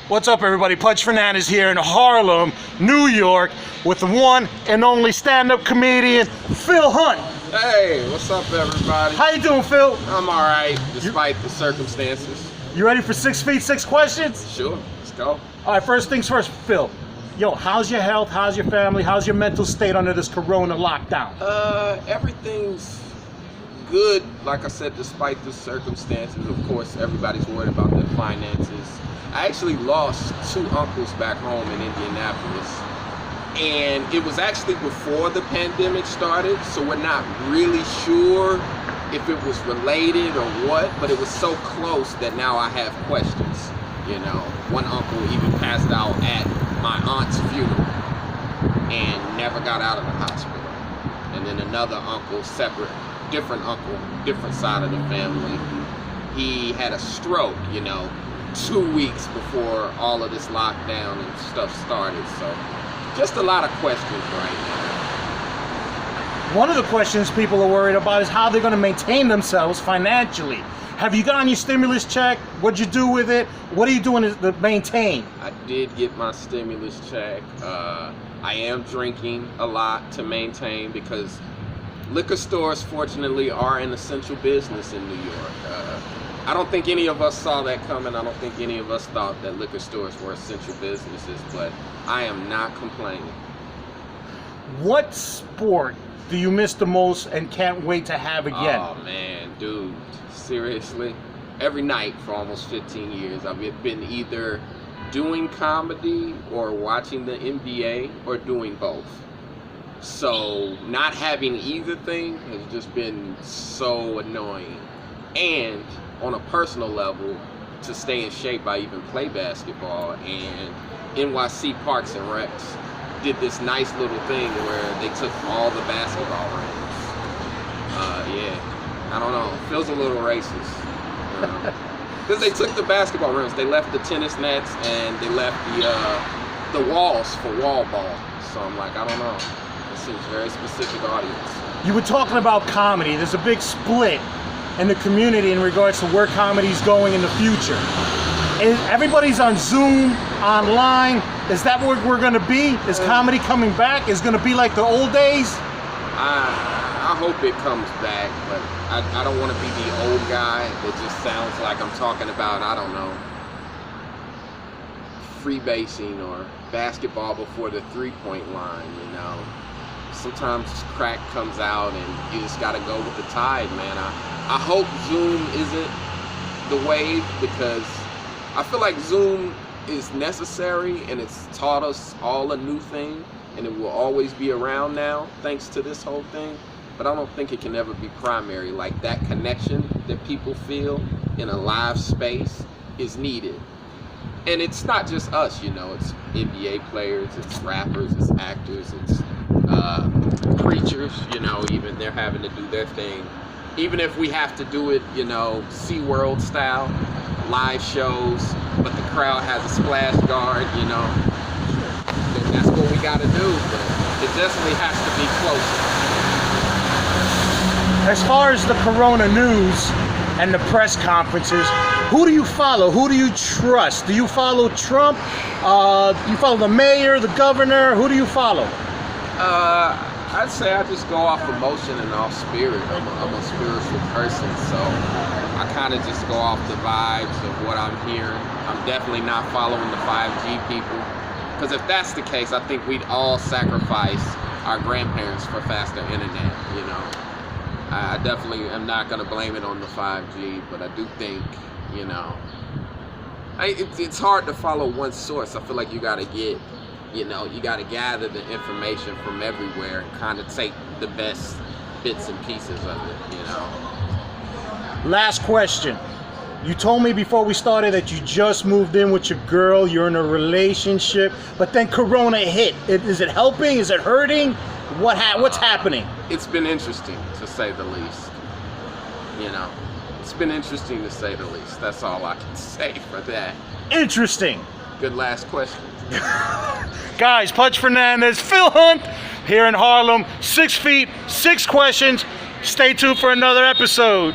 What's up, everybody? Pudge Fernandez here in Harlem, New York, with the one and only stand-up comedian, Phil Hunt. Hey, what's up, everybody? How you doing, Phil? I'm all right, despite the circumstances. You ready for 6 feet, 6 questions? Sure, let's go. All right, first things first, Phil. Yo, how's your health? How's your family? How's your mental state under this corona lockdown? Everything's good, like I said, despite the circumstances. Of course, everybody's worried about their finances. I actually lost 2 uncles back home in Indianapolis. And it was actually before the pandemic started, so we're not really sure if it was related or what, but it was so close that now I have questions. You know, one uncle even passed out at my aunt's funeral and never got out of the hospital. And then another uncle, different uncle, different side of the family, he had a stroke, 2 weeks before all of this lockdown and stuff started. So just a lot of questions right now. One of the questions people are worried about is how they're going to maintain themselves financially. Have you gotten your stimulus check? What'd you do with it? What are you doing to maintain? I did get my stimulus check. I am drinking a lot to maintain because liquor stores, fortunately, are an essential business in New York. I don't think any of us saw that coming. I don't think any of us thought that liquor stores were essential businesses, but I am not complaining. What sport do you miss the most and can't wait to have again? Oh man, dude, seriously? Every night for almost 15 years, I've been either doing comedy or watching the NBA or doing both. So not having either thing has just been so annoying. And on a personal level, to stay in shape, I even play basketball, and NYC Parks and Recs did this nice little thing where they took all the basketball rims. Yeah, I don't know, it feels a little racist. Because they took the basketball rims, they left the tennis nets, and they left the walls for wall ball. So I'm like, I don't know, it seems very specific audience. You were talking about comedy. There's a big split in the community in regards to where comedy's going in the future. Everybody's on Zoom, online. Is that where we're gonna be? Is comedy coming back? Is it gonna be like the old days? I hope it comes back, but I don't want to be the old guy that just sounds like I'm talking about, I don't know, freebasing or basketball before the three-point line, Sometimes crack comes out and you just gotta go with the tide, man. I hope Zoom isn't the wave, because I feel like Zoom is necessary and it's taught us all a new thing, and it will always be around now thanks to this whole thing. But I don't think it can ever be primary. Like, that connection that people feel in a live space is needed. And it's not just us, it's NBA players, it's rappers, it's actors, it's preachers, even they're having to do their thing. Even if we have to do it, SeaWorld style, live shows, but the crowd has a splash guard, then that's what we gotta do. But it definitely has to be closer. As far as the corona news and the press conferences, who do you follow? Who do you trust? Do you follow Trump? Do you follow the mayor, the governor? Who do you follow? I'd say I just go off emotion and off spirit. I'm a spiritual person, so I kind of just go off the vibes of what I'm hearing. I'm definitely not following the 5G people, because if that's the case, I think we'd all sacrifice our grandparents for faster internet, I definitely am not going to blame it on the 5G, but I do think, it's hard to follow one source. I feel like you got to get, you got to gather the information from everywhere and kind of take the best bits and pieces of it, Last question. You told me before we started that you just moved in with your girl, you're in a relationship, but then Corona hit. Is it helping? Is it hurting? What's happening? It's been interesting, to say the least. It's been interesting, to say the least. That's all I can say for that. Interesting. Good last question. Guys, Pudge Fernandez, Phil Hunt, here in Harlem. 6 feet, 6 questions. Stay tuned for another episode.